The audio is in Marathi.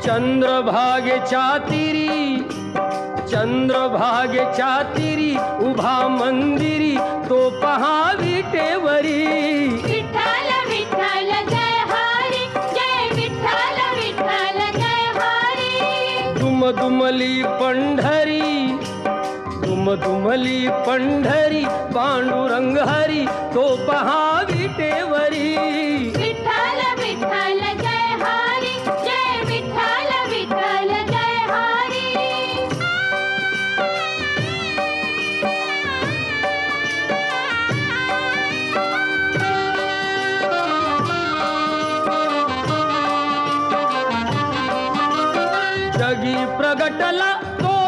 चंद्रभागेच्या तीरी, चंद्रभागेच्या तीरी उभा मंदिरी तो पहा विटेवरी. विठ्ठल विठ्ठल जय हरी, जय विठ्ठल विठ्ठल जय हरी. दुमदुमली पंढरी, दुमदुमली पंढरी पांडुरंग हरी तो पहा विटेवरी. विठ्ठल विठ्ठल जय हरी, जय विठ्ठल विठ्ठल जय हरी. जगी प्रगटला तो